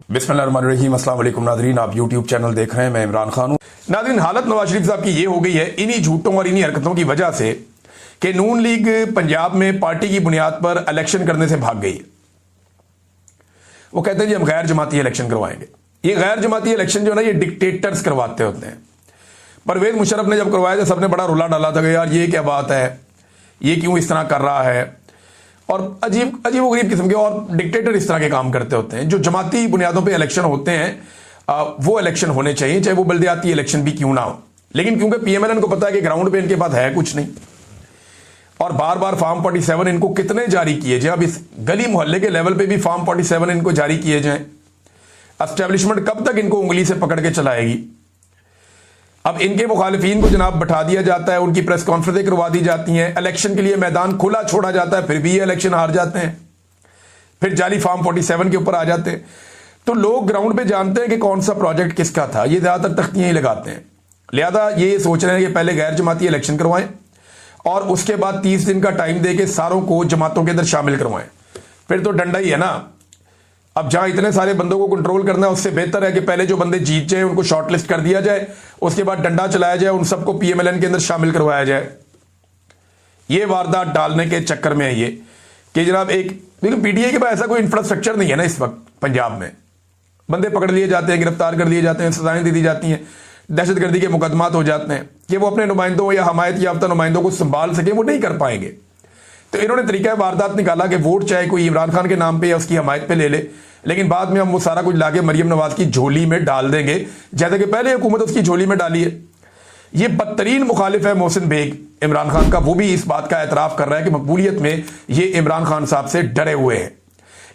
बिस्मिल्लाहिर्रहमानिर्रहीम। अस्सलाम वालेकुम नाज़रीन, आप यूट्यूब चैनल देख रहे हैं, मैं इमरान खान हूं। नाज़रीन, हालत नवाज शरीफ साहब की ये हो गई है इन्हीं झूठों और इन्हीं हरकतों की वजह से कि नून लीग पंजाब में पार्टी की बुनियाद पर इलेक्शन करने से भाग गई है। वो कहते हैं जी हम गैर जमाती इलेक्शन करवाएंगे। ये गैर जमाती इलेक्शन जो है ना, ये डिक्टेटर्स करवाते होते हैं। परवेज मुशर्रफ ने जब करवाया था सबने बड़ा रुला डाला था कि यार ये क्या बात है, ये क्यों इस तरह कर रहा है, और अजीब अजीब व गरीब किस्म के। और डिक्टेटर इस तरह के काम करते होते हैं। जो जमाती बुनियादों पे इलेक्शन होते हैं वो इलेक्शन होने चाहिए, चाहे वो बल्दियाती इलेक्शन भी क्यों ना हो। लेकिन क्योंकि पीएमएलएन को पता है कि ग्राउंड पे इनके पास है कुछ नहीं, और बार बार फॉर्म 47 इनको कितने जारी किए जाए, अब इस गली मोहल्ले के लेवल पे भी फॉर्म 47 इनको जारी किए जाएं, एस्टेब्लिशमेंट कब तक इनको उंगली से पकड़ के चलाएगी। अब इनके मुखालिफिन को जनाब बैठा दिया जाता है, उनकी प्रेस कॉन्फ्रेंसें करवा दी जाती हैं, इलेक्शन के लिए मैदान खुला छोड़ा जाता है, फिर भी ये इलेक्शन हार जाते हैं, फिर जाली फॉर्म 47 के ऊपर आ जाते हैं। तो लोग ग्राउंड पे जानते हैं कि कौन सा प्रोजेक्ट किसका था, ये ज्यादातर तख्तियां ही लगाते हैं। लिहाजा ये सोच रहे हैं कि पहले गैर जमाती इलेक्शन करवाएं और उसके बाद 30 दिन का टाइम दे के सारों को जमातों के अंदर शामिल करवाएं। फिर तो डंडा ही है ना। अब जहां इतने सारे बंदों को कंट्रोल करना है, उससे बेहतर है कि पहले जो बंदे जीत जाए उनको शॉर्टलिस्ट कर दिया जाए, उसके बाद डंडा चलाया जाए, उन सबको पीएमएलएन के अंदर शामिल करवाया जाए। ये वारदात डालने के चक्कर में है ये कि जनाब एक लेकिन पीटीआई के पास ऐसा कोई इंफ्रास्ट्रक्चर नहीं है ना इस वक्त पंजाब में। बंदे पकड़ लिए जाते हैं, गिरफ्तार कर लिए जाते हैं, सजाएं दे दी जाती हैं, दहशतगर्दी के मुकदमात हो जाते हैं कि वो अपने नुमाइंदों या हमायत याफ्ता नुमाइंदों को संभाल सके, वो नहीं कर पाएंगे। तो इन्होंने तरीका वारदात निकाला कि वोट चाहे कोई इमरान खान के नाम पे या उसकी हमायत पे ले ले, लेकिन बाद में हम वो सारा कुछ लाके मरियम नवाज की झोली में डाल देंगे, जैसे कि पहले हुकूमत उसकी झोली में डाली है। ये बदतरीन मुखालिफ है मोहसिन बेग इमरान खान का, वो भी इस बात का एतराफ कर रहा है कि मकबूलियत में ये इमरान खान साहब से डरे हुए हैं।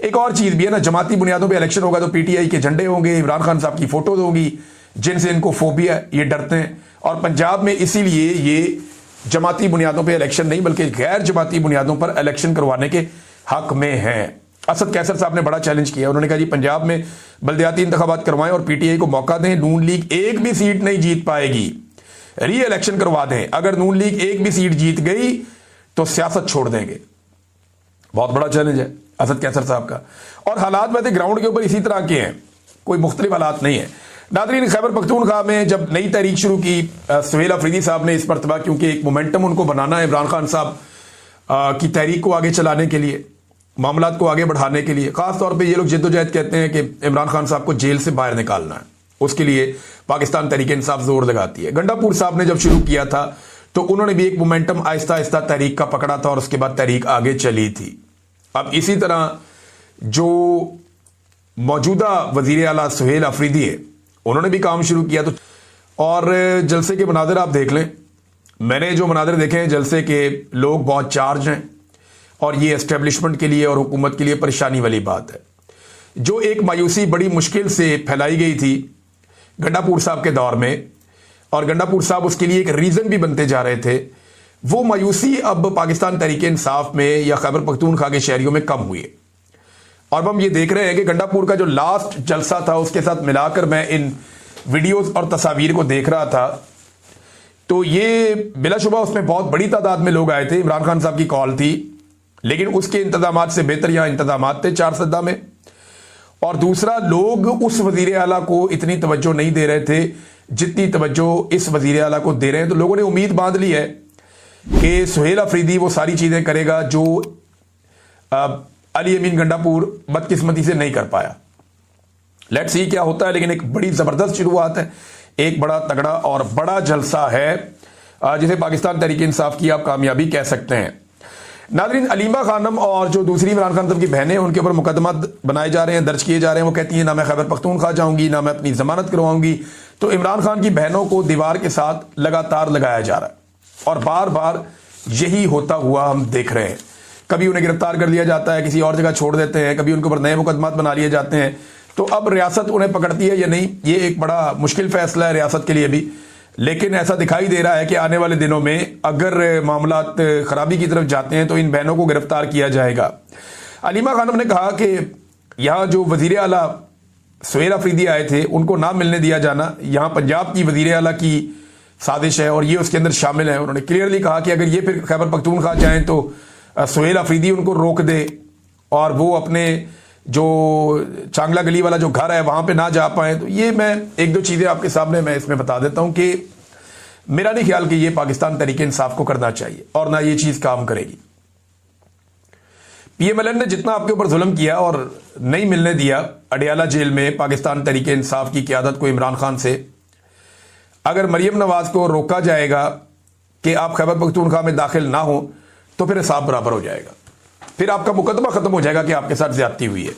एक और चीज भी है ना, जमाती बुनियादों पर इलेक्शन होगा तो पीटीआई के झंडे होंगे, इमरान खान साहब की फोटोज होगी, जिनसे इनको फोबिया, ये डरते हैं। और पंजाब में इसीलिए ये जमाती बुनियादों पर इलेक्शन नहीं बल्कि गैर जमाती बुनियादों पर इलेक्शन करवाने के हक में हैं। असद कैसर साहब ने बड़ा चैलेंज किया, उन्होंने कहा जी पंजाब में बल्दियाती इंतखाबात करवाएं और पीटीआई को मौका दें। नून लीग एक भी सीट नहीं जीत पाएगी, री इलेक्शन करवा दें। अगर नून लीग एक भी सीट जीत गई तो सियासत छोड़ देंगे। बहुत बड़ा चैलेंज है असद कैसर साहब का। और हालात वैसे ग्राउंड के ऊपर इसी तरह के हैं, कोई मुख्तलिफ हालात नहीं है। नाज़रीन, खैबर पख्तूनख्वा में जब नई तहरीक शुरू की सुहेल अफरीदी साहब ने इस मरतबा, क्योंकि एक मोमेंटम उनको बनाना है इमरान खान साहब की तहरीक को आगे चलाने के लिए, मामलात को आगे बढ़ाने के लिए, खास तौर पे ये लोग जद्दोजहद कहते हैं कि इमरान खान साहब को जेल से बाहर निकालना है, उसके लिए पाकिस्तान तहरीक इंसाफ जोर लगाती है। गंडापुर साहब ने जब शुरू किया था तो उन्होंने भी एक मोमेंटम आहिस्ता आहिस्ता तहरीक का पकड़ा था और उसके बाद तहरीक आगे चली थी। अब इसी तरह जो मौजूदा वजीर आला सुहेल अफरीदी है, उन्होंने भी काम शुरू किया। तो और जलसे के मनाजिर आप देख लें, मैंने जो मनाजिर देखे हैं जलसे के, लोग बहुत चार्ज हैं और ये एस्टेब्लिशमेंट के लिए और हुकूमत के लिए परेशानी वाली बात है। जो एक मायूसी बड़ी मुश्किल से फैलाई गई थी गंडापुर साहब के दौर में, और गंडापुर साहब उसके लिए एक रीजन भी बनते जा रहे थे, वो मायूसी अब पाकिस्तान तहरीक इंसाफ में या खैबर पख्तूनख्वा के शहरियों में कम हुई है। और हम ये देख रहे हैं कि गंडापुर का जो लास्ट जलसा था उसके साथ मिलाकर मैं इन वीडियोस और तस्वीर को देख रहा था, तो ये बिलाशुबा उसमें बहुत बड़ी तादाद में लोग आए थे। इमरान खान साहब की कॉल थी, लेकिन उसके इंतजामात से बेहतर यहां इंतजामात थे 4 सद्दा में। और दूसरा, लोग उस वजीर आला को इतनी तवज्जो नहीं दे रहे थे जितनी तवज्जो इस वजीर आला को दे रहे हैं। तो लोगों ने उम्मीद बांध ली है कि सुहेल अफरीदी वो सारी चीजें करेगा जो अली अमीन गंडापुर बदकिस्मती से नहीं कर पाया। लेट्स सी क्या होता है, लेकिन एक बड़ी जबरदस्त शुरुआत है, एक बड़ा तगड़ा और बड़ा जलसा है जिसे पाकिस्तान तहरीक इंसाफ की आप कामयाबी कह सकते हैं। नाज़रीन, अलीमा खानम और जो दूसरी इमरान खान साहब की बहनें, उनके ऊपर मुकदमा बनाए जा रहे हैं, दर्ज किए जा रहे हैं। वो कहती हैं ना मैं खैबर पख्तूनख्वा जाऊंगी, ना मैं अपनी जमानत करवाऊंगी। तो इमरान खान की बहनों को दीवार के साथ लगातार लगाया जा रहा है और बार बार यही होता हुआ हम देख रहे हैं। कभी उन्हें गिरफ्तार कर लिया जाता है, किसी और जगह छोड़ देते हैं, कभी उनके ऊपर नए मुकदमात बना लिए जाते हैं। तो अब रियासत उन्हें पकड़ती है या नहीं, ये एक बड़ा मुश्किल फैसला है रियासत के लिए भी। लेकिन ऐसा दिखाई दे रहा है कि आने वाले दिनों में अगर मामलात खराबी की तरफ जाते हैं तो इन बहनों को गिरफ्तार किया जाएगा। अलीमा खानम ने कहा कि यहाँ जो वजीर आला सुहेल अफरीदी आए थे उनको ना मिलने दिया जाना यहाँ पंजाब की वजीर आला की साजिश है और ये उसके अंदर शामिल है। उन्होंने क्लियरली कहा कि अगर ये फिर खैबर पख्तूनख्वा जाएं तो सुहेल अफरीदी उनको रोक दे और वो अपने जो चांगला गली वाला जो घर है वहां पे ना जा पाए। तो ये मैं एक दो चीजें आपके सामने मैं इसमें बता देता हूं कि मेरा नहीं ख्याल कि ये पाकिस्तान तहरीक इंसाफ को करना चाहिए और ना ये चीज काम करेगी। पीएमएलएन ने जितना आपके ऊपर जुल्म किया और नहीं मिलने दिया अडियाला जेल में पाकिस्तान तहरीक इंसाफ की क़यादत को इमरान खान से, अगर मरियम नवाज को रोका जाएगा कि आप खैबर पख्तूनख्वा में दाखिल ना हो तो फिर हिसाब बराबर हो जाएगा, फिर आपका मुकदमा खत्म हो जाएगा कि आपके साथ ज्यादती हुई है।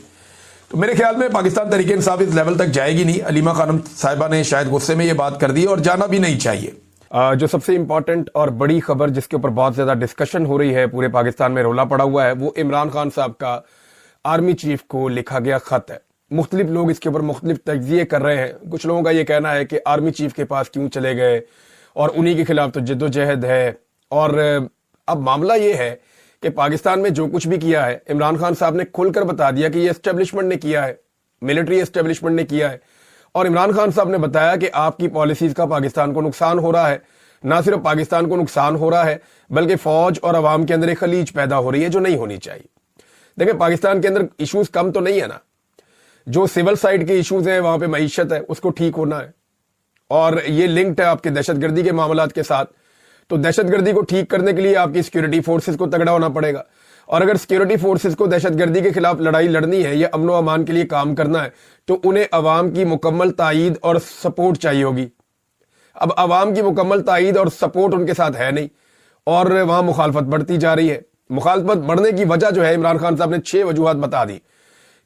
तो मेरे ख्याल में पाकिस्तान तहरीक इंसाफ इस लेवल तक जाएगी नहीं। अलीमा खानम साहिबा ने शायद गुस्से में ये बात कर दी और जाना भी नहीं चाहिए। जो सबसे इंपॉर्टेंट और बड़ी खबर जिसके ऊपर बहुत ज्यादा डिस्कशन हो रही है, पूरे पाकिस्तान में रोला पड़ा हुआ है, वो इमरान खान साहब का आर्मी चीफ को लिखा गया खत है। मुख्तलिफ लोग इसके ऊपर मुख्तलिफ तज्जिए कर रहे हैं। कुछ लोगों का ये कहना है कि आर्मी चीफ के पास क्यों चले गए और उन्हीं के खिलाफ तो जद्दोजहद है। और अब मामला ये है कि पाकिस्तान में जो कुछ भी किया है इमरान खान साहब ने खुलकर बता दिया कि ये एस्टेब्लिशमेंट ने किया है, मिलिट्री एस्टेब्लिशमेंट ने किया है। और इमरान खान साहब ने बताया कि आपकी पॉलिसीज का पाकिस्तान को नुकसान हो रहा है। ना सिर्फ पाकिस्तान को नुकसान हो रहा है बल्कि फौज और अवाम के अंदर एक खलीज पैदा हो रही है जो नहीं होनी चाहिए। देखिए, पाकिस्तान के अंदर इश्यूज कम तो नहीं है ना, जो सिविल साइड के इश्यूज हैं, वहां पे मईशत है, उसको ठीक होना है। और ये लिंक्ड है आपके दहशतगर्दी के मामलात के साथ। तो दहशतगर्दी को ठीक करने के लिए आपकी सिक्योरिटी फोर्सेस को तगड़ा होना पड़ेगा। और अगर सिक्योरिटी फोर्सेस को दहशतगर्दी के खिलाफ लड़ाई लड़नी है या अमन व अमान के लिए काम करना है तो उन्हें अवाम की मुकम्मल तायीद और सपोर्ट चाहिए होगी। अब अवाम की मुकम्मल तायीद और सपोर्ट उनके साथ है नहीं और वहां मुखालफत बढ़ती जा रही है। मुखालफत बढ़ने की वजह जो है इमरान खान साहब ने 6 वजूहात बता दी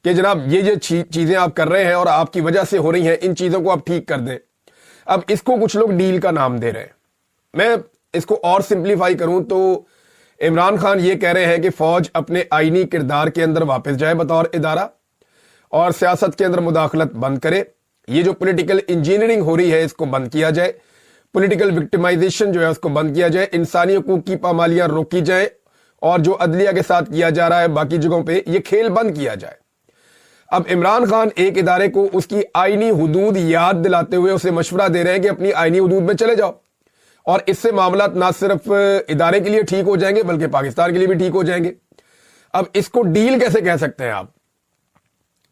कि जनाब ये चीजें आप कर रहे हैं और आपकी वजह से हो रही हैं, इन चीजों को आप ठीक कर दें। अब इसको कुछ लोग डील का नाम दे रहे हैं। मैं इसको और सिंप्लीफाई करूं तो इमरान खान ये कह रहे हैं कि फौज अपने आईनी किरदार के अंदर वापस जाए बतौर इदारा और सियासत के अंदर मुदाखलत बंद करे। ये जो पॉलिटिकल इंजीनियरिंग हो रही है इसको बंद किया जाए, पॉलिटिकल विक्टिमाइजेशन जो है उसको बंद किया जाए, इंसानी हुकूक की पामालियां रोकी जाए और जो अदलिया के साथ किया जा रहा है बाकी जगहों पे ये खेल बंद किया जाए। अब इमरान खान एक इदारे को उसकी आईनी हुदूद याद दिलाते हुए उसे मशवरा दे रहे हैं कि अपनी आईनी हुदूद में चले जाओ और इससे मामला ना सिर्फ इदारे के लिए ठीक हो जाएंगे बल्कि पाकिस्तान के लिए भी ठीक हो जाएंगे। अब इसको डील कैसे कह सकते हैं आप?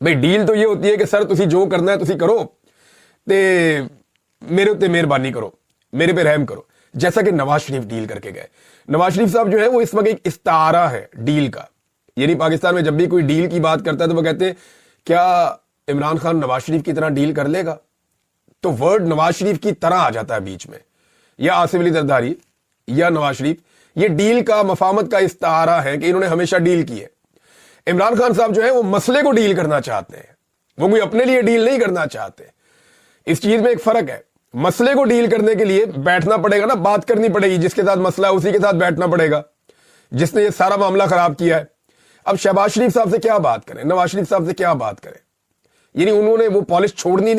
भाई डील तो ये होती है कि सर तुसी जो करना है तुसी करो ते मेरे उत्ते मेहरबानी करो, मेरे पे रहम करो, जैसा कि नवाज शरीफ डील करके गए। नवाज शरीफ साहब जो है वो इस वक्त एक इस्तारा है डील का। यानी पाकिस्तान में जब भी कोई डील की बात करता है तो वो कहते हैं क्या इमरान खान नवाज शरीफ की तरह डील कर लेगा? तो वर्ड नवाज शरीफ की तरह आ जाता है बीच में, या आसिफ अली जरदारी या नवाज शरीफ। ये डील का मफामत का इस्तारा है कि इन्होंने हमेशा डील की है। इमरान खान साहब जो है वो मसले को डील करना चाहते हैं, वो कोई अपने लिए डील नहीं करना चाहते। इस चीज में एक फर्क है। मसले को डील करने के लिए बैठना पड़ेगा ना, बात करनी पड़ेगी, जिसके साथ मसला है उसी के साथ बैठना पड़ेगा, जिसने ये सारा मामला खराब किया है। अब शहबाज शरीफ साहब से क्या बात करें, नवाज शरीफ साहब से क्या बात करें? यानी उन्होंने वो पॉलिश छोड़नी नहीं।